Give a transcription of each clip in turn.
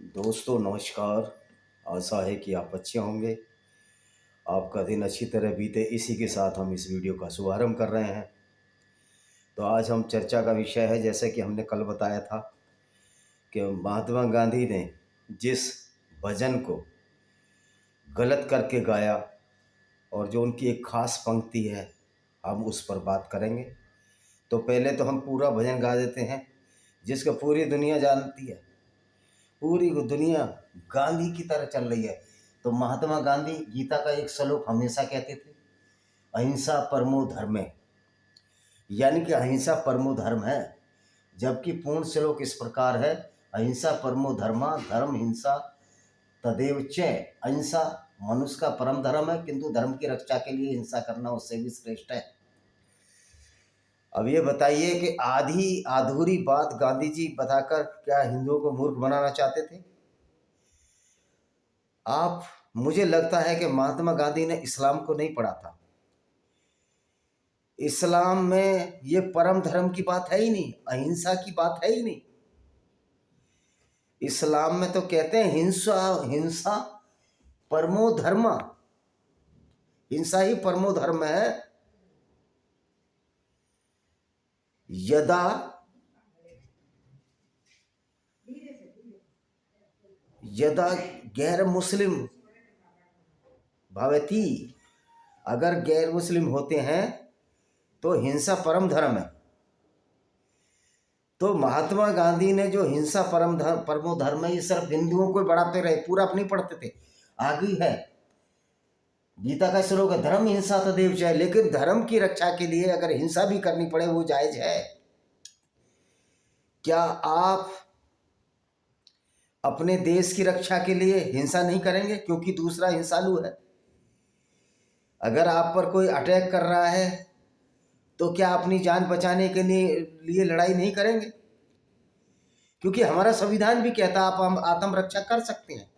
दोस्तों नमस्कार। आशा है कि आप अच्छे होंगे, आपका दिन अच्छी तरह बीते। इसी के साथ हम इस वीडियो का शुभारंभ कर रहे हैं। तो आज हम चर्चा का विषय है, जैसे कि हमने कल बताया था कि महात्मा गांधी ने जिस भजन को गलत करके गाया और जो उनकी एक ख़ास पंक्ति है, हम उस पर बात करेंगे। तो पहले तो हम पूरा भजन गा देते हैं जिसको पूरी दुनिया जानती है। पूरी दुनिया गांधी की तरह चल रही है। तो महात्मा गांधी गीता का एक श्लोक हमेशा कहते थे, अहिंसा परमो धर्म है, यानी कि अहिंसा परमो धर्म है। जबकि पूर्ण श्लोक इस प्रकार है, अहिंसा परमो धर्मा धर्म हिंसा तदेव च। अहिंसा मनुष्य का परम धर्म है, किंतु धर्म की रक्षा के लिए हिंसा करना उससे भी श्रेष्ठ है। अब ये बताइए कि आधी अधूरी बात गांधी जी बताकर क्या हिंदुओं को मूर्ख बनाना चाहते थे आप? मुझे लगता है कि महात्मा गांधी ने इस्लाम को नहीं पढ़ा था। इस्लाम में ये परम धर्म की बात है ही नहीं, अहिंसा की बात है ही नहीं। इस्लाम में तो कहते हैं हिंसा हिंसा परमो धर्म, हिंसा ही परमो धर्म है। यदा यदा गैर मुस्लिम भवती, अगर गैर मुस्लिम होते हैं तो हिंसा परम धर्म है। तो महात्मा गांधी ने जो हिंसा परमो धर्म है, ये सिर्फ हिंदुओं को बढ़ाते रहे, पूरा अपनी पढ़ते थे। आगे है गीता का श्लोक है, धर्म हिंसा तदेव जय। लेकिन धर्म की रक्षा के लिए अगर हिंसा भी करनी पड़े वो जायज है। क्या आप अपने देश की रक्षा के लिए हिंसा नहीं करेंगे क्योंकि दूसरा हिंसालु है? अगर आप पर कोई अटैक कर रहा है तो क्या अपनी जान बचाने के लिए लड़ाई नहीं करेंगे? क्योंकि हमारा संविधान भी कहता है आप आत्मरक्षा कर सकते हैं।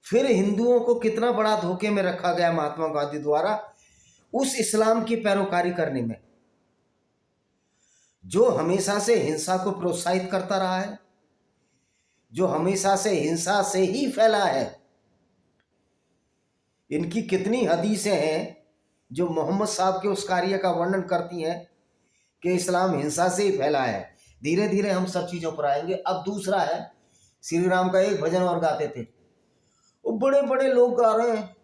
फिर हिंदुओं को कितना बड़ा धोखे में रखा गया महात्मा गांधी द्वारा उस इस्लाम की पैरोकारी करने में, जो हमेशा से हिंसा को प्रोत्साहित करता रहा है, जो हमेशा से हिंसा से ही फैला है। इनकी कितनी हदीसें हैं जो मोहम्मद साहब के उस कार्य का वर्णन करती हैं कि इस्लाम हिंसा से ही फैला है। धीरे धीरे हम सब चीज़ों पर आएंगे। अब दूसरा है, श्री राम का एक भजन और गाते थे, वो बड़े बड़े लोग गा रहे हैं।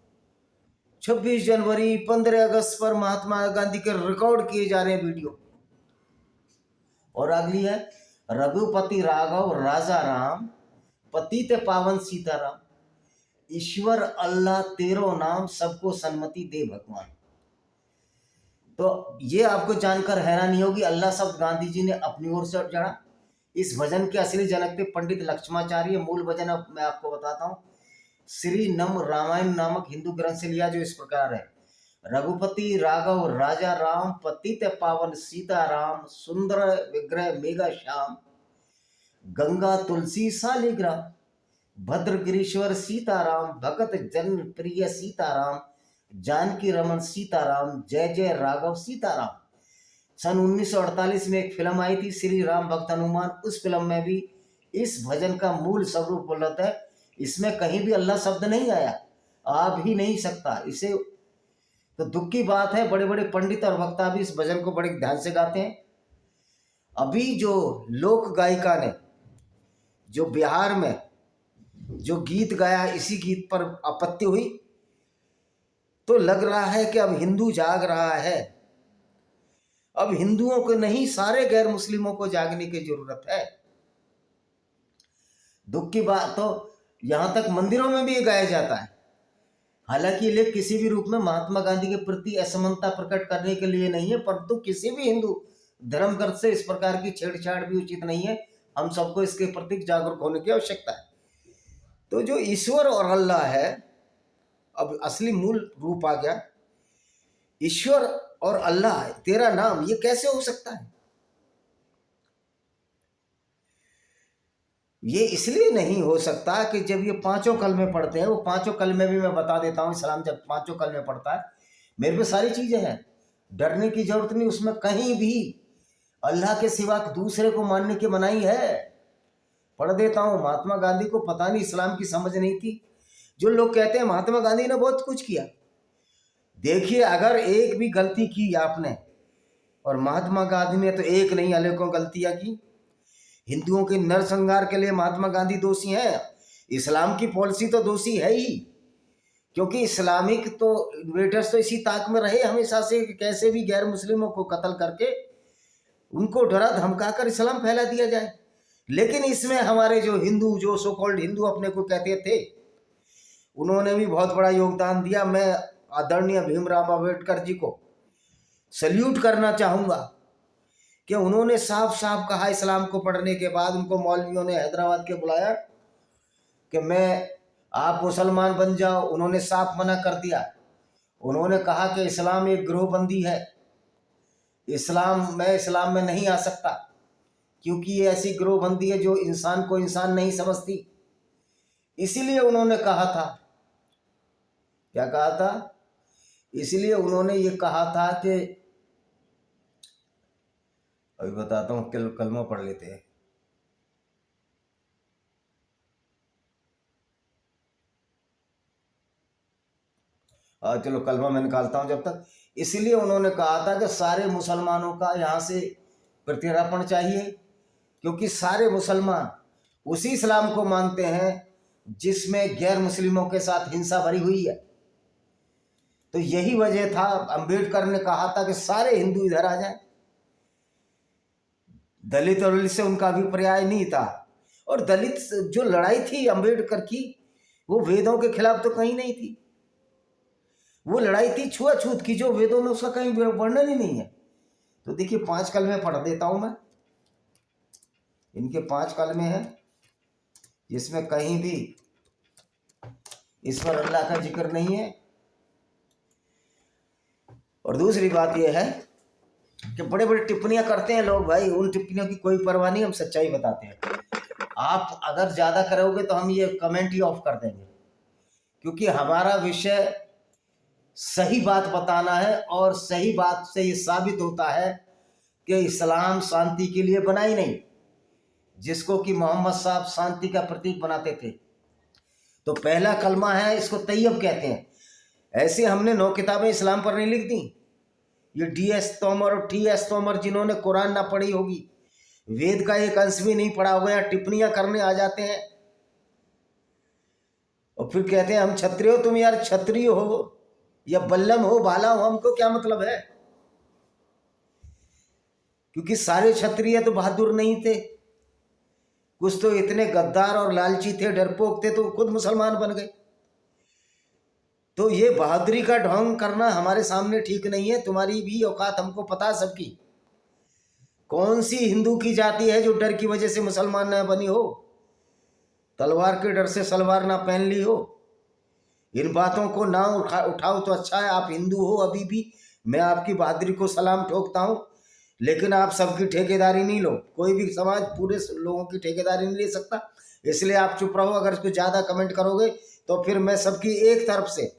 26 जनवरी 15 अगस्त पर महात्मा गांधी के रिकॉर्ड किए जा रहे हैं वीडियो। और अगली है, रघुपति राघव राजा राम पतित पावन सीताराम, ईश्वर अल्लाह तेरो नाम सबको सन्मति दे भगवान। तो ये आपको जानकर हैरानी होगी, अल्लाह शब्द गांधी जी ने अपनी ओर से जड़ा। इस भजन के असली जनक थे पंडित लक्ष्माचार्य। मूल भजन अब मैं आपको बताता हूँ, श्री नम रामायण नामक हिंदू ग्रंथ से लिया, जो इस प्रकार है, रघुपति राघव राजा राम पतित पावन सीताराम, सुंदर विग्रह मेघा श्याम, गंगा तुलसी शालिग्राम, भद्रगिरीश्वर सीताराम, भगत जन प्रिय सीताराम, जानकी रमन सीताराम, जय जय राघव सीताराम। सन 1948 में एक फिल्म आई थी श्री राम भक्त हनुमान। उस फिल्म में भी इस भजन का मूल स्वरूप उपलब्ध है। इसमें कहीं भी अल्लाह शब्द नहीं आया, आ भी नहीं सकता इसे। तो दुख की बात है, बड़े बड़े पंडित और वक्ता भी इस भजन को बड़े ध्यान से गाते हैं। अभी जो लोक गायिका ने जो बिहार में जो गीत गाया, इसी गीत पर आपत्ति हुई, तो लग रहा है कि अब हिंदू जाग रहा है। अब हिंदुओं को नहीं, सारे गैर मुस्लिमों को जागने की जरूरत है। दुख की बात, तो यहां तक मंदिरों में भी ये गाया जाता है। हालांकि ये किसी भी रूप में महात्मा गांधी के प्रति असमानता प्रकट करने के लिए नहीं है, परंतु किसी भी हिंदू धर्म ग्रंथ से इस प्रकार की छेड़छाड़ भी उचित नहीं है। हम सबको इसके प्रति जागरूक होने की आवश्यकता है। तो जो ईश्वर और अल्लाह है, अब असली मूल रूप आ गया। ईश्वर और अल्लाह तेरा नाम, ये कैसे हो सकता है? ये इसलिए नहीं हो सकता कि जब ये पांचों कलमे पढ़ते हैं, वो पांचों कलमे भी मैं बता देता हूं, इस्लाम जब पांचों कलमे पढ़ता है, मेरे पे सारी चीजें हैं, डरने की जरूरत नहीं। उसमें कहीं भी अल्लाह के सिवा दूसरे को मानने की मनाही है। पढ़ देता हूँ। महात्मा गांधी को पता नहीं इस्लाम की समझ नहीं थी। जो लोग कहते हैं महात्मा गांधी ने बहुत कुछ किया, देखिए अगर एक भी गलती की आपने, और महात्मा गांधी ने तो एक नहीं अनेकों गलतियां की। हिंदुओं के नरसंहार के लिए महात्मा गांधी दोषी हैं, इस्लाम की पॉलिसी तो दोषी है ही, क्योंकि इस्लामिक तो इन्वेडर्स तो इसी ताक में रहे हमेशा से कि कैसे भी गैर मुस्लिमों को कत्ल करके उनको डरा धमका कर इस्लाम फैला दिया जाए। लेकिन इसमें हमारे जो हिंदू, जो सो कॉल्ड हिंदू अपने को कहते थे, उन्होंने भी बहुत बड़ा योगदान दिया। मैं आदरणीय भीमराव अम्बेडकर जी को सल्यूट करना चाहूँगा कि उन्होंने साफ साफ कहा इस्लाम को पढ़ने के बाद। उनको मौलवियों ने हैदराबाद के बुलाया कि मैं आप मुसलमान बन जाओ, उन्होंने साफ मना कर दिया। उन्होंने कहा कि इस्लाम एक गिरोहबंदी है, मैं इस्लाम में नहीं आ सकता, क्योंकि ये ऐसी गिरोहबंदी है जो इंसान को इंसान नहीं समझती। इसीलिए उन्होंने कहा था, क्या कहा था, इसलिए उन्होंने ये कहा था कि, अभी बताता हूँ, कलमा पढ़ लेते हैं। चलो कलमा मैं निकालता हूँ जब तक। इसलिए उन्होंने कहा था कि सारे मुसलमानों का यहाँ से प्रत्यार्पण चाहिए, क्योंकि सारे मुसलमान उसी इस्लाम को मानते हैं जिसमें गैर मुस्लिमों के साथ हिंसा भरी हुई है। तो यही वजह था, अंबेडकर ने कहा था कि सारे हिंदू इधर आ जाएं। दलित और से उनका अभिप्राय नहीं था। और दलित जो लड़ाई थी अंबेडकर की, वो वेदों के खिलाफ तो कहीं नहीं थी। वो लड़ाई थी छुआछूत की, जो वेदों में उसका कहीं वर्णन ही नहीं है। तो देखिए 5 कलमे पढ़ देता हूं मैं, इनके 5 कलमे हैं, जिसमें कहीं भी ईश्वर अल्लाह का जिक्र नहीं है। और दूसरी बात यह है कि बड़े बड़े टिप्पणियां करते हैं लोग, भाई उन टिप्पणियों की कोई परवाह नहीं, हम सच्चाई बताते हैं। आप अगर ज़्यादा करोगे तो हम ये कमेंट ही ऑफ कर देंगे, क्योंकि हमारा विषय सही बात बताना है। और सही बात से ये साबित होता है कि इस्लाम शांति के लिए बना ही नहीं, जिसको कि मोहम्मद साहब शांति का प्रतीक बनाते थे। तो पहला कलमा है, इसको तैयब कहते हैं। ऐसे हमने 9 किताबें इस्लाम पर नहीं लिख दी। ये DS तोमर और TS तोमर, जिन्होंने कुरान ना पढ़ी होगी, वेद का एक अंश भी नहीं पढ़ा होगा, या टिप्पणियां करने आ जाते हैं और फिर कहते हैं हम क्षत्रिय हो। तुम यार क्षत्रिय हो या बल्लम हो, बाला हो, हमको क्या मतलब है? क्योंकि सारे क्षत्रिय तो बहादुर नहीं थे, कुछ तो इतने गद्दार और लालची थे, डरपोक थे, तो खुद मुसलमान बन गए। तो ये बहादुरी का ढोंग करना हमारे सामने ठीक नहीं है। तुम्हारी भी औकात हमको पता है सबकी। कौन सी हिंदू की जाति है जो डर की वजह से मुसलमान न बनी हो, तलवार के डर से सलवार ना पहन ली हो? इन बातों को ना उठाओ तो अच्छा है। आप हिंदू हो अभी भी, मैं आपकी बहादुरी को सलाम ठोकता हूँ, लेकिन आप सबकी ठेकेदारी नहीं लो। कोई भी समाज पूरे लोगों की ठेकेदारी नहीं ले सकता, इसलिए आप चुप रहो। अगर इसको ज़्यादा कमेंट करोगे तो फिर मैं सबकी एक तरफ से,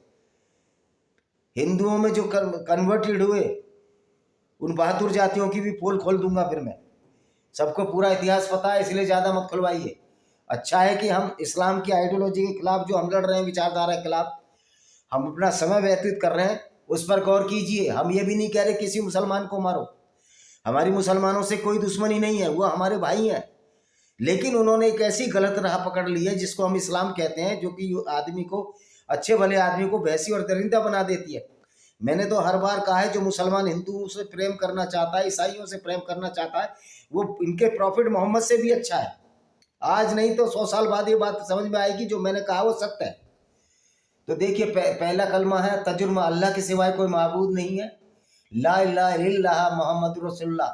हिंदुओं में जो कन्वर्टेड हुए उन बहादुर जातियों की भी पोल खोल दूंगा। फिर मैं सबको पूरा इतिहास पता है, इसलिए ज़्यादा मत खुलवाइए। अच्छा है कि हम इस्लाम की आइडियोलॉजी के खिलाफ जो हम लड़ रहे हैं, विचारधारा के खिलाफ हम अपना समय व्यतीत कर रहे हैं, उस पर गौर कीजिए। हम ये भी नहीं कह रहे किसी मुसलमान को मारो, हमारी मुसलमानों से कोई दुश्मनी नहीं है, वो हमारे भाई हैं। लेकिन उन्होंने एक ऐसी गलत राह पकड़ ली है जिसको हम इस्लाम कहते हैं, जो कि आदमी को, अच्छे भले आदमी को भैंसी और दरिंदा बना देती है। मैंने तो हर बार कहा है, जो मुसलमान हिंदुओं से प्रेम करना चाहता है, ईसाइयों से प्रेम करना चाहता है, वो इनके प्रॉफिट मोहम्मद से भी अच्छा है। आज नहीं तो 100 साल बाद ये बात समझ में आएगी, जो मैंने कहा वो सत्य है। तो देखिए पहला कलमा है, तजुर्मा अल्लाह के सिवाय कोई माबूद नहीं है, ला इलाहा इल्लल्लाह मुहम्मदुर रसूलुल्लाह,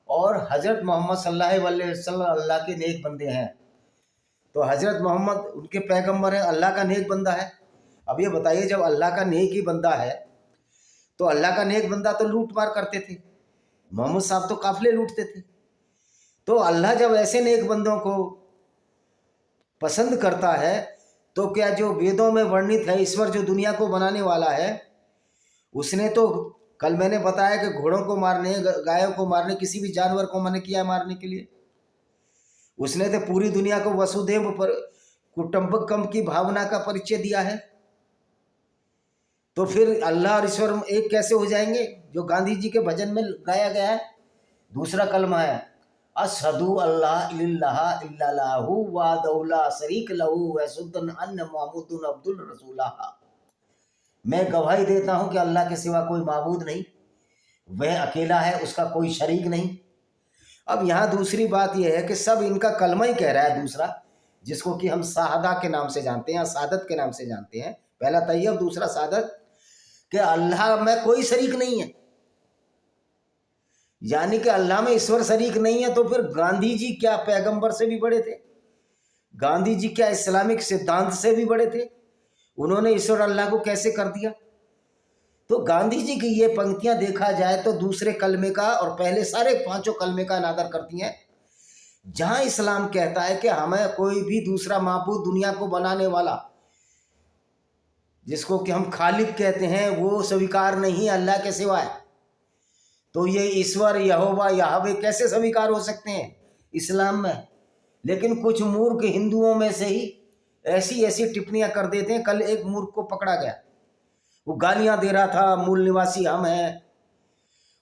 और हज़रत मोहम्मद सल्लल्लाहु अलैहि वसल्लम अल्लाह के नेक बंदे हैं। तो हज़रत मोहम्मद उनके पैगंबर हैं, अल्लाह का नेक बंदा है। अब ये बताइए, जब अल्लाह का नेक ही बंदा है, तो अल्लाह का नेक बंदा तो लूट मार करते थे, मोहम्मद साहब तो काफिले लूटते थे। तो अल्लाह जब ऐसे नेक बंदों को पसंद करता है, तो क्या जो वेदों में वर्णित है ईश्वर जो दुनिया को बनाने वाला है, उसने तो कल मैंने बताया कि घोड़ों को मारने, गायों को मारने, किसी भी जानवर को मना किया मारने के लिए। उसने तो पूरी दुनिया को वसुधैव पर कुटुंबकम की भावना का परिचय दिया है। तो फिर अल्लाह और ईश्वर एक कैसे हो जाएंगे? जो गांधी जी के भजन में गाया गया है, दूसरा कलमा है, अशहदु अल्लाह इल्लल्लाह इल्लल्लाहु वा दौला शरीक लहू वसुद्दन अन्न मोहम्मदुन अब्दुल रसूलुल्लाह। मैं गवाही देता हूं कि अल्लाह के सिवा कोई माबूद नहीं, वह अकेला है, उसका कोई शरीक नहीं। अब यहाँ दूसरी बात यह है कि सब इनका कलमा ही कह रहा है दूसरा, जिसको कि हम शाहदा के नाम से जानते हैं या सादत के नाम से जानते हैं। पहला तैयब, दूसरा सादत, कि अल्लाह में कोई शरीक नहीं है, यानी कि अल्लाह में ईश्वर शरीक नहीं है। तो फिर गांधी जी क्या पैगंबर से भी बड़े थे? गांधी जी क्या इस्लामिक सिद्धांत से भी बड़े थे? उन्होंने ईश्वर अल्लाह को कैसे कर दिया? तो गांधी जी की ये पंक्तियां देखा जाए तो दूसरे कलमे का और पहले सारे पांचों कलमे का अनादर करती हैं। जहां इस्लाम कहता है कि हमें कोई भी दूसरा माबूद दुनिया को बनाने वाला, जिसको कि हम खालिक कहते हैं, वो स्वीकार नहीं अल्लाह के सिवाय, तो ये ईश्वर यहोवा याहवे कैसे स्वीकार हो सकते हैं इस्लाम में? लेकिन कुछ मूर्ख हिंदुओं में से ही ऐसी ऐसी टिप्पणियां कर देते हैं। कल एक मूर्ख को पकड़ा गया, वो गालियां दे रहा था, मूल निवासी हम हैं,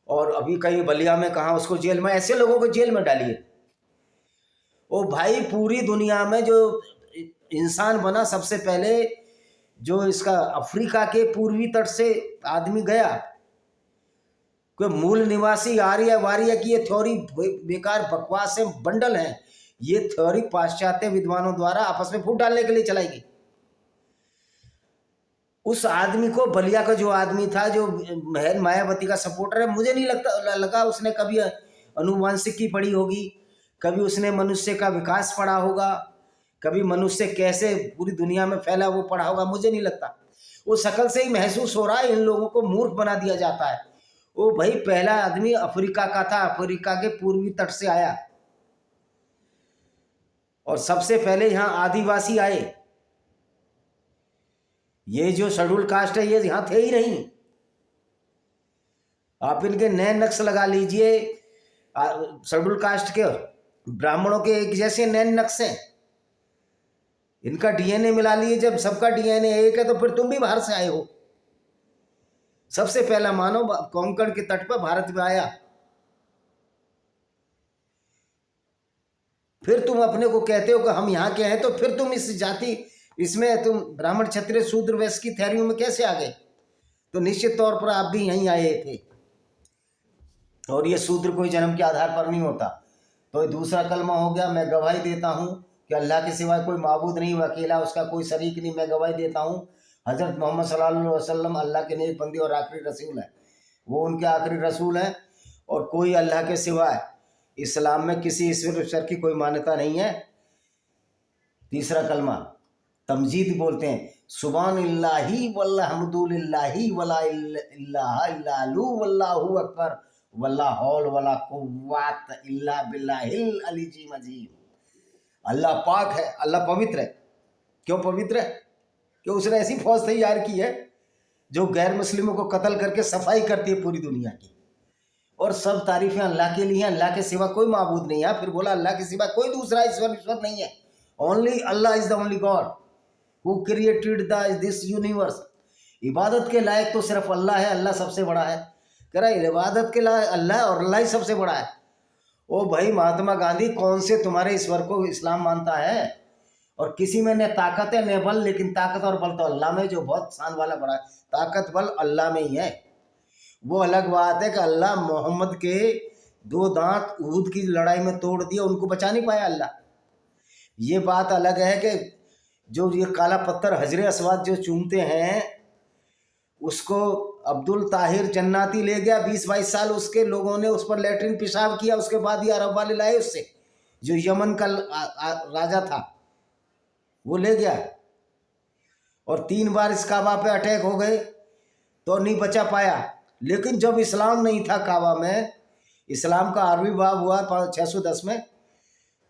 और अभी कहीं बलिया में कहा उसको जेल में, ऐसे लोगों को जेल में डालिए। ओ भाई, पूरी दुनिया में जो इंसान बना सबसे पहले, जो इसका अफ्रीका के पूर्वी तट से आदमी गया, कोई मूल निवासी आर्य वार्य की ये थ्योरी बेकार बकवास है, बंडल है। ये थ्योरी पाश्चात्य विद्वानों द्वारा आपस में फूट डालने के लिए चलाई गई। उस आदमी को, बलिया का जो आदमी था, जो महल मायावती का सपोर्टर है, मुझे नहीं लगा उसने कभी अनुवांशिकी पढ़ी होगी, कभी उसने मनुष्य का विकास पढ़ा होगा, कभी मनुष्य कैसे पूरी दुनिया में फैला वो पढ़ा होगा, मुझे नहीं लगता। वो शकल से ही महसूस हो रहा है इन लोगों को मूर्ख बना दिया जाता है। वो भाई पहला आदमी अफ्रीका का था, अफ्रीका के पूर्वी तट से आया, और सबसे पहले यहाँ आदिवासी आए। ये जो शेड्यूल कास्ट है, ये यहाँ थे ही नहीं। आप इनके नए नक्श लगा लीजिए, शेड्यूल कास्ट के ब्राह्मणों के एक जैसे नए नक्श हैं, इनका डीएनए मिला लिए। जब सबका डीएनए एक है तो फिर तुम भी बाहर से आए हो। सबसे पहला मानव कोंकण के तट पर भारत में आया, फिर तुम अपने को कहते हो कि हम यहाँ के हैं, तो फिर तुम इस जाति, इसमें तुम ब्राह्मण क्षत्रिय शूद्र वैश्य की थैलियों में कैसे आ गए? तो निश्चित तौर पर आप भी यहीं आए थे, और ये शूद्र कोई जन्म के आधार पर नहीं होता। तो दूसरा कलमा हो गया, मैं गवाही देता हूँ कि अल्लाह के सिवाय कोई माबूद नहीं, वो अकेला, उसका कोई शरीक नहीं। मैं गवाही देता हूँ हज़रत मोहम्मद सल्लल्लाहु अलैहि वसल्लम अल्लाह के नेक बंदे और आखिरी रसूल हैं, वो उनके आखिरी रसूल हैं, और कोई अल्लाह के सिवाय इस्लाम में किसी ईश्वर की कोई मान्यता नहीं है। तीसरा कलमा तमजीद बोलते हैं, सुभानिल्लाहि वल्हम्दुलिल्लाहि वला इलाहा इल्लल्लाहु वल्लाहु अकबर वला हौल वला कुव्वत इल्ला बिल्लाहिल अलीज़्ज़िल अज़ीम। अल्लाह पाक है, अल्लाह पवित्र है। क्यों पवित्र है? कि उसने ऐसी फौज तैयार की है जो गैर मुस्लिमों को कत्ल करके सफाई करती है पूरी दुनिया की, और सब तारीफें अल्लाह के लिए हैं। अल्लाह के सिवा कोई माबूद नहीं है। फिर बोला अल्लाह के सिवा कोई दूसरा ईश्वर नहीं है, only Allah is the only God who created this universe. इबादत के लायक तो सिर्फ अल्लाह है, अल्लाह सबसे बड़ा है। कह रहा है इबादत के लायक अल्लाह, और अल्लाह ही सबसे बड़ा है। ओ भाई महात्मा गांधी, कौन से तुम्हारे ईश्वर को इस्लाम मानता है? और किसी में न ताकत है न बल, लेकिन ताकत और बल तो अल्लाह में, जो बहुत शान वाला बड़ा है। ताकत बल अल्लाह में ही है। वो अलग बात है कि अल्लाह मोहम्मद के 2 दांत उहद की लड़ाई में तोड़ दिए, उनको बचा नहीं पाया अल्लाह। ये बात अलग है कि जो ये काला पत्थर हजरे अस्वाद जो चूमते हैं, उसको अब्दुल ताहिर जन्नाती ले गया 20-22 साल, उसके लोगों ने उस पर लेटरिन पेशाब किया। उसके बाद ये अरब वाले लाए उससे, जो यमन का राजा था, वो ले गया, और 3 बार इस काबा पे अटैक हो गए तो नहीं बचा पाया। लेकिन जब इस्लाम नहीं था काबा में, इस्लाम का आविर्भाव हुआ 610 में,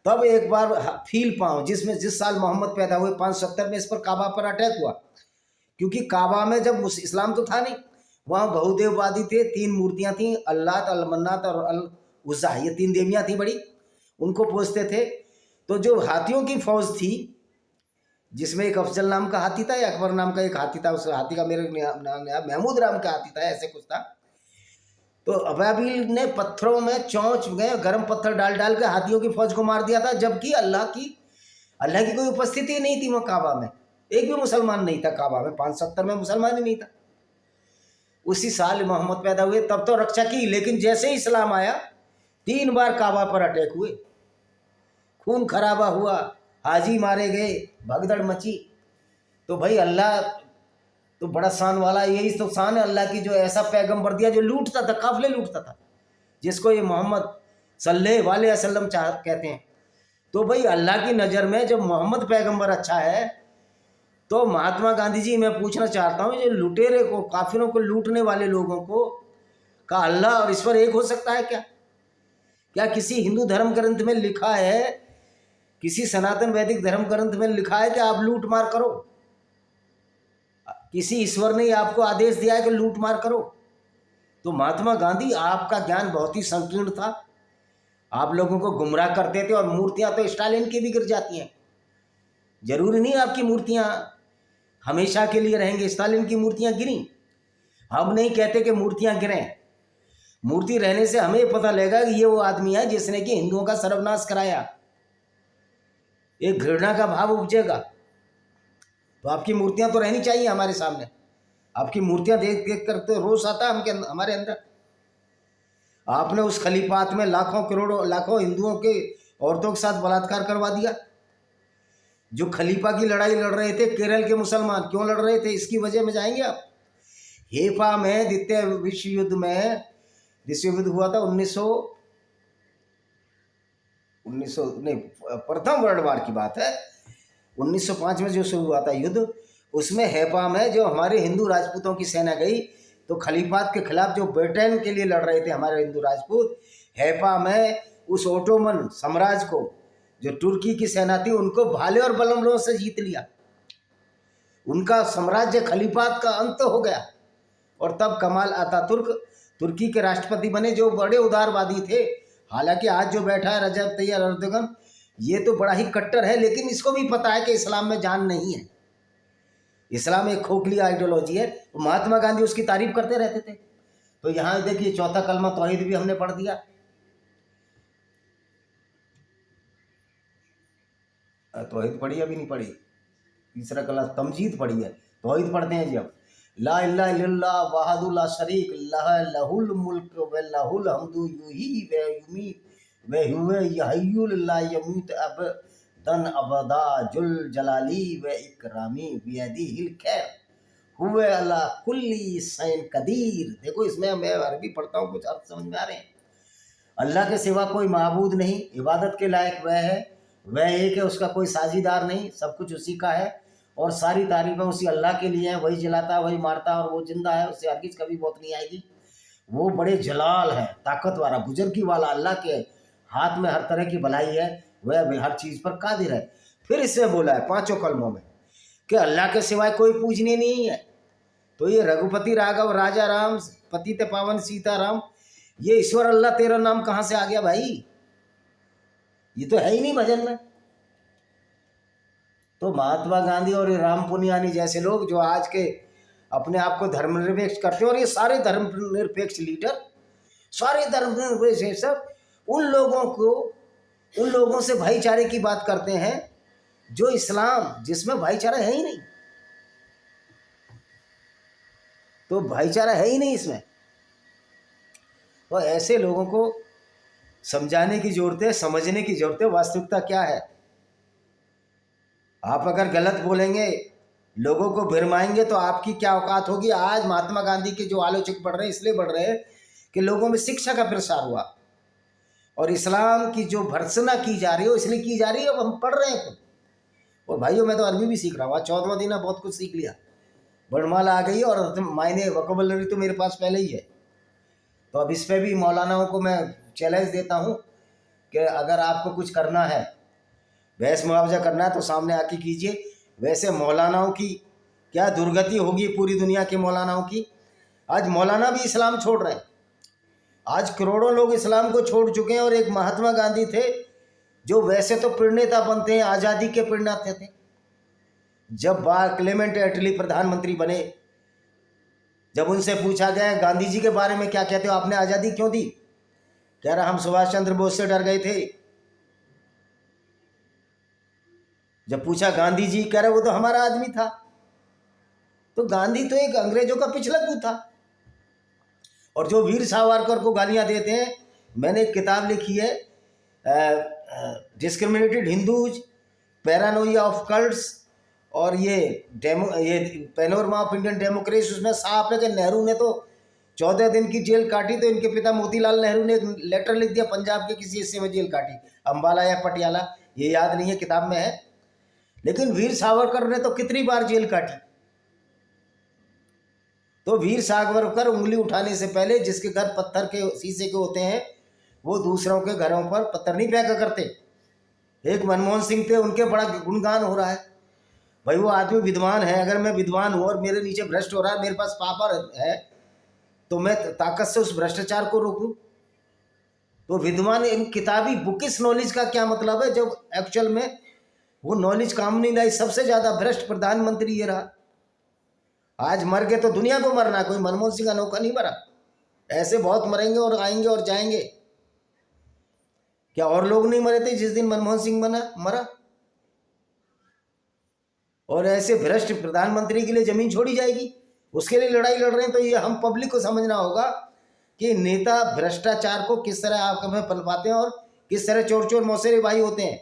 तब एक बार फील पाँव, जिस साल मोहम्मद पैदा हुए 570 में, इस पर काबा पर अटैक हुआ। क्योंकि काबा में जब इस्लाम तो था नहीं, वहाँ बहुदेववादी थे, 3 मूर्तियाँ थीं, अल्लाह, अल मन्नात और अल उज़्ज़ा, ये 3 देवियाँ थी बड़ी, उनको पूजते थे। तो जो हाथियों की फौज थी, जिसमें एक अफजल नाम का हाथी था या अकबर नाम का एक हाथी था, उस हाथी का मेरे नाम महमूद नाम का हाथी था, ऐसे कुछ था। तो अबाबिल ने पत्थरों में चौंच गए, गर्म पत्थर डाल डाल के हाथियों की फौज को मार दिया था, जबकि अल्लाह की कोई उपस्थिति नहीं थी वहाँ काबा में। एक भी मुसलमान नहीं था काबा में, 570 में मुसलमान ही नहीं था। उसी साल मोहम्मद पैदा हुए, तब तो रक्षा की, लेकिन जैसे ही इस्लाम आया 3 बार काबा पर अटैक हुए, खून खराबा हुआ, हाजी मारे गए, भगदड़ मची। तो भाई अल्लाह तो बड़ा शान वाला, यही तो शान है अल्लाह की, जो ऐसा पैगंबर दिया जो लूटता था, काफिले लूटता था, जिसको ये मोहम्मद सल्लल्लाहु अलैहि वसल्लम कहते हैं। तो भाई अल्लाह की नज़र में जब मोहम्मद पैगंबर अच्छा है, तो महात्मा गांधी जी मैं पूछना चाहता हूँ, जो लुटेरे को, काफिरों को लूटने वाले लोगों को का अल्लाह और ईश्वर एक हो सकता है क्या? क्या किसी हिंदू धर्म ग्रंथ में लिखा है, किसी सनातन वैदिक धर्म ग्रंथ में लिखा है कि आप लूट मार करो? किसी ईश्वर ने आपको आदेश दिया है कि लूट मार करो? तो महात्मा गांधी, आपका ज्ञान बहुत ही संकीर्ण था, आप लोगों को गुमराह करते थे, और मूर्तियां तो स्टालिन की भी गिर जाती हैं। जरूरी नहीं आपकी मूर्तियां हमेशा के लिए रहेंगे। स्टालिन की मूर्तियां गिरी, हम नहीं कहते कि मूर्तियां गिरें। मूर्ति रहने से हमें पता लगेगा कि ये वो आदमी है जिसने कि हिंदुओं का सर्वनाश कराया, एक घृणा का भाव उपजेगा। तो आपकी मूर्तियां तो रहनी चाहिए हमारे सामने। आपकी मूर्तियां देख देख कर तो रोष आता है हमारे अंदर। आपने उस खलीफात में लाखों करोड़ों लाखों हिंदुओं के औरतों के साथ बलात्कार करवा दिया। जो खलीफा की लड़ाई लड़ रहे थे केरल के मुसलमान, क्यों लड़ रहे थे, इसकी वजह में जाएंगे आप। हेफा में द्वितीय विश्व युद्ध हुआ था 1900 नहीं, प्रथम वर्ल्ड वार की बात है, 1905 में जो शुरू हुआ था युद्ध, उसमें हेफा में जो हमारे हिंदू राजपूतों की सेना गई, तो खलीफात के खिलाफ जो ब्रिटेन के लिए लड़ रहे थे हमारे हिंदू राजपूत, हेफा में उस ओटोमन साम्राज्य को, जो तुर्की की सेना थी, उनको भाले और बल्लमों से जीत लिया। उनका साम्राज्य खलीफात का अंत हो गया। और तब कमाल अतातुर्क तुर्की के राष्ट्रपति बने, जो बड़े उदारवादी थे। हालांकि आज जो बैठा है रजब तैयब एर्दोगन, ये तो बड़ा ही कट्टर है, लेकिन इसको भी पता है कि इस्लाम में जान नहीं है, इस्लाम एक खोखली आइडियोलॉजी है। महात्मा गांधी उसकी तारीफ करते रहते थे। तो यहाँ देखिए, चौथा कलमा तौहीद भी हमने पढ़ दिया। तौहीद पढ़ी अभी नहीं पढ़ी, तीसरा कलमा तमजीद पढ़ी है, तौहीद पढ़ते हैं जी अब। ला इलाहा इल्लल्लाह वहदहु ला शरीक लहु लहुल मुल्क व लहुल हम्दु युही व युमीत व हुवा यहय्युल ला यमूत अबदन अबदा जुल जलाली व इकरामी बियदिहिल खैर हुवा अला कुल्ली शैइन कदीर। देखो, इसमें मैं अरबी पढ़ता हूँ, कुछ अर्थ समझ में आ रहे हैं। अल्लाह के सिवा कोई माबूद नहीं, इबादत के लायक वह है, वह एक है, उसका कोई साझीदार नहीं, सब कुछ उसी का है, और सारी तारीफें उसी अल्लाह के लिए हैं। वही जलाता, वही मारता, और वो जिंदा है, उससे हरगिज़ कभी मौत नहीं आएगी। वो बड़े जलाल है, ताकत वाला, बुजुर्गी वाला, अल्लाह के हाथ में हर तरह की भलाई है, वह हर चीज़ पर कादिर है। फिर इससे बोला है 5 कलमों में कि अल्लाह के सिवाय कोई पूजनीय नहीं है। तो ये रघुपति राघव राजा राम पतित पावन सीताराम, ये ईश्वर अल्लाह तेरा नाम कहाँ से आ गया भाई? ये तो है ही नहीं भजन में। तो महात्मा गांधी और राम पुनियानी जैसे लोग जो आज के अपने आप को धर्मनिरपेक्ष करते हैं, और ये सारे धर्मनिरपेक्ष लीडर, सारे धर्मनिरपेक्ष सब उन लोगों से भाईचारे की बात करते हैं जो इस्लाम, जिसमें भाईचारा है ही नहीं। तो भाईचारा है ही नहीं इसमें। तो ऐसे लोगों को समझाने की जरूरत है, समझने की जरूरत है वास्तविकता क्या है। आप अगर गलत बोलेंगे, लोगों को भरमाएंगे, तो आपकी क्या औकात होगी। आज महात्मा गांधी के जो आलोचक बढ़ रहे हैं, इसलिए बढ़ रहे हैं कि लोगों में शिक्षा का प्रसार हुआ, और इस्लाम की जो भर्त्सना की जा रही है, इसलिए की जा रही है। अब हम पढ़ रहे हैं खुद, और भाइयों मैं तो अरबी भी सीख रहा हूँ। आज 14वां दिन बहुत कुछ सीख लिया, वर्णमाला आ गई है, और मायने वोकैबुलरी तो मेरे पास पहले ही है। तो अब इस पर भी मौलानाओं को मैं चैलेंज देता हूँ कि अगर आपको कुछ करना है, बहस मुआवजा करना है, तो सामने आके कीजिए। वैसे मौलानाओं की क्या दुर्गति होगी पूरी दुनिया के मौलानाओं की। आज मौलाना भी इस्लाम छोड़ रहे हैं। आज करोड़ों लोग इस्लाम को छोड़ चुके हैं, और एक महात्मा गांधी थे जो वैसे तो प्रणेता बनते हैं, आज़ादी के प्रणेता थे। जब क्लेमेंट एटली प्रधानमंत्री बने, जब उनसे पूछा गया गांधी जी के बारे में क्या कहते हो, आपने आज़ादी क्यों दी, कह रहा हम सुभाष चंद्र बोस से डर गए थे। जब पूछा गांधी जी, कह रहे वो तो हमारा आदमी था। तो गांधी तो एक अंग्रेजों का पिछलग्गू था। और जो वीर सावरकर को गालियां देते हैं, मैंने एक किताब लिखी है, discriminated Hindus, paranoia of cults, और ये पैनोरमा ऑफ इंडियन डेमोक्रेसी। उसमें साफ है कि नेहरू ने तो 14 दिन की जेल काटी, तो इनके पिता मोतीलाल नेहरू ने एक लेटर लिख दिया, पंजाब के किसी हिस्से में जेल काटी, अंबाला या पटियाला, ये याद नहीं है, किताब में है। लेकिन वीर सावरकर ने तो कितनी बार जेल काटी। तो वीर सावरकर उंगली उठाने से पहले, जिसके घर पत्थर के शीशे के होते हैं, वो दूसरों के घरों पर पत्थर नहीं फेंका करते। एक मनमोहन सिंह थे, उनके बड़ा गुणगान हो रहा है, भाई वो आदमी विद्वान है। अगर मैं विद्वान हूँ और मेरे नीचे भ्रष्ट हो रहा है, मेरे पास पावर है, तो मैं ताकत से उस भ्रष्टाचार को रोकूं। तो विद्वान, इन किताबी बुकिश नॉलेज का क्या मतलब है, जब एक्चुअल में वो नॉलेज काम नहीं लाई। सबसे ज्यादा भ्रष्ट प्रधानमंत्री ये रहा। आज मर गए तो दुनिया को मरना, कोई मनमोहन सिंह अनोखा नहीं मरा। ऐसे बहुत मरेंगे और आएंगे और जाएंगे। क्या और लोग नहीं मरे थे जिस दिन मनमोहन सिंह मरा? और ऐसे भ्रष्ट प्रधानमंत्री के लिए जमीन छोड़ी जाएगी, उसके लिए लड़ाई लड़ रहे हैं। तो ये हम पब्लिक को समझना होगा कि नेता भ्रष्टाचार को किस तरह आप में पनपाते हैं और किस तरह चोर चोर मौसेरे भाई होते हैं।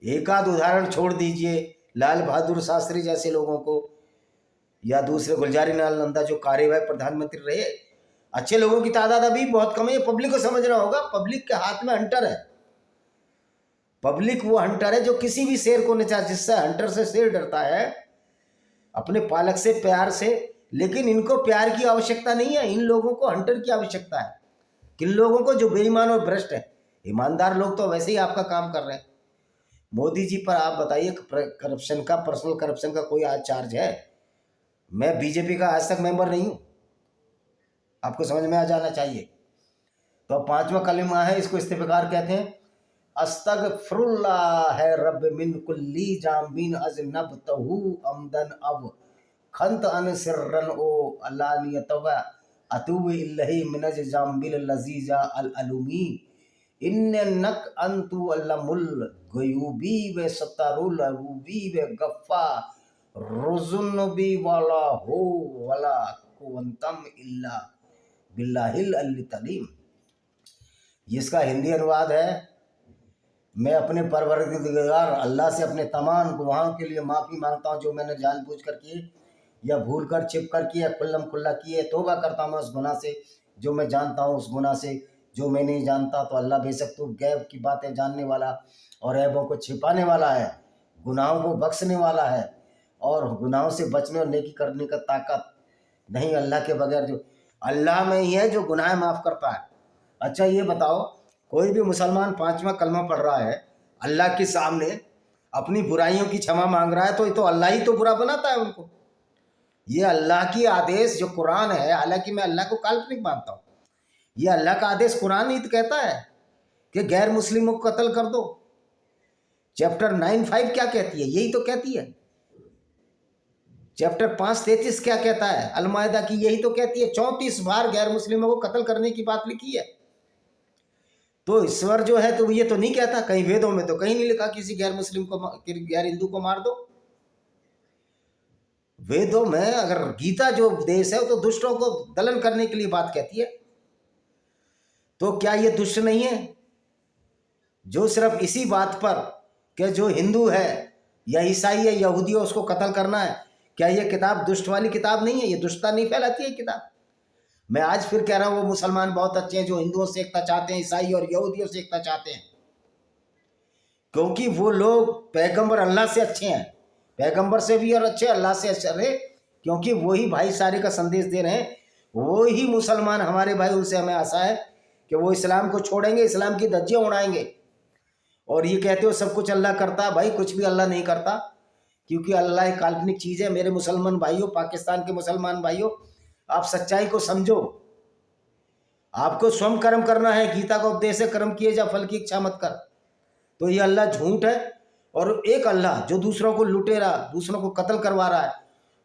एक आध उदाहरण छोड़ दीजिए, लाल बहादुर शास्त्री जैसे लोगों को, या दूसरे गुलजारी लाल नंदा जो कार्यवाही प्रधानमंत्री रहे, अच्छे लोगों की तादाद अभी बहुत कम है। पब्लिक को समझना होगा, पब्लिक के हाथ में हंटर है। पब्लिक वो हंटर है जो किसी भी शेर को नचा, जिससे हंटर से शेर डरता है, अपने पालक से, प्यार से। लेकिन इनको प्यार की आवश्यकता नहीं है, इन लोगों को हंटर की आवश्यकता है। किन लोगों को? जो बेईमान और भ्रष्ट है। ईमानदार लोग तो वैसे ही आपका काम कर रहे हैं। मोदी जी पर आप बताइए, करप्शन का, पर्सनल करप्शन का कोई आज चार्ज है? मैं बीजेपी का आज तक मेंबर नहीं हूं, आपको समझ में आ जाना चाहिए। तो अब 5वां कलमा है, इसको इस प्रकार कहते हैं, अस्तगफिरुल्लाह है रब मिन कुल्ली जामिन अजनबतहु अमदन अब खंत अन सिर्रन ओ अलानियतव अतूब इल्लहि मिनज जामिल लजीजा अल अलुमी इन्नक अंतु अल्लमुल गयूबी व सत्तारुल अरूबी व गफ्फा रुजुनबी वाला हो वला कुवंतम इल्ला बिल्लाहिल अली तलीम। जिसका हिंदी अनुवाद है, मैं अपने परवरदिगार अल्लाह से अपने तमाम गुनाहों के लिए माफ़ी मांगता हूँ जो मैंने जानबूझकर किए या भूल कर, छिप कर किए, खुल्लम खुल्ला किए। तौबा करता हूँ उस गुनाह से जो मैं जानता हूँ, उस गुनाह से जो मैं नहीं जानता। तो अल्लाह बेशक तू गैब की बातें जानने वाला और ऐबों को छिपाने वाला है, गुनाहों को बख्शने वाला है, और गुनाहों से बचने और नेकी करने का ताकत नहीं अल्लाह के बगैर। जो अल्लाह में ही है जो गुनाह माफ़ करता है। अच्छा ये बताओ, कोई भी मुसलमान 5वां कलमा पढ़ रहा है, अल्लाह के सामने अपनी बुराइयों की क्षमा मांग रहा है, तो ये तो अल्लाह ही तो बुरा बनाता है उनको। ये अल्लाह की आदेश जो कुरान है, हालांकि मैं अल्लाह को काल्पनिक मानता हूँ, ये अल्लाह का आदेश कुरान ही तो कहता है कि गैर मुस्लिमों को कत्ल कर दो। चैप्टर 9:5 क्या कहती है? यही तो कहती है। चैप्टर 5:33 क्या कहता है? अल-माइदा की यही तो कहती है। 34 बार गैर मुस्लिमों को कत्ल करने की बात लिखी है। तो ईश्वर जो है तो ये तो नहीं कहता, कहीं वेदों में तो कहीं नहीं लिखा किसी गैर मुस्लिम को, गैर हिंदू को मार दो। वेदों में अगर गीता जो उपदेश है तो दुष्टों को दलन करने के लिए बात कहती है। तो क्या ये दुष्ट नहीं है जो सिर्फ इसी बात पर कि जो हिंदू है या ईसाई है, यहूदी है, उसको कत्ल करना है? क्या ये किताब दुष्ट वाली किताब नहीं है? ये दुष्टता नहीं फैलाती है किताब? मैं आज फिर कह रहा हूँ, वो मुसलमान बहुत अच्छे हैं जो हिंदुओं से एकता चाहते हैं, ईसाई और यहूदियों से एकता चाहते हैं, क्योंकि वो लोग पैगंबर अल्लाह से अच्छे हैं, पैगंबर से भी और अच्छे, अल्लाह से अच्छे रहे, क्योंकि वही भाईचारे का संदेश दे रहे हैं। वो ही मुसलमान हमारे भाई, उनसे हमें आशा है कि वो इस्लाम को छोड़ेंगे, इस्लाम की धज्जियाँ उड़ाएंगे। और ये कहते हो सब कुछ अल्लाह करता, भाई कुछ भी अल्लाह नहीं करता, क्योंकि अल्लाह एक काल्पनिक चीज़ है। मेरे मुसलमान भाइयों, पाकिस्तान के मुसलमान भाइयों, आप सच्चाई को समझो। आपको स्वयं कर्म करना है। गीता का उपदेश है कर्म किए जा फल की इच्छा मत कर। तो ये अल्लाह झूठ है। और एक अल्लाह जो दूसरों को लुटे रहा, दूसरों को कत्ल करवा रहा है,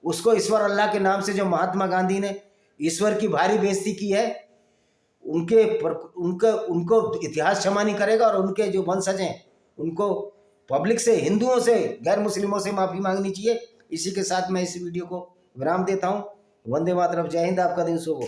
उसको ईश्वर अल्लाह के नाम से जो महात्मा गांधी ने ईश्वर की भारी बेइज्जती की है, उनको इतिहास क्षमा नहीं करेगा। और उनके जो वंशज हैं उनको पब्लिक से, हिंदुओं से, गैर मुस्लिमों से माफ़ी मांगनी चाहिए। इसी के साथ मैं इस वीडियो को विराम देता हूँ। वंदे मातरम। जय हिंद। आपका दिन शुभ हो।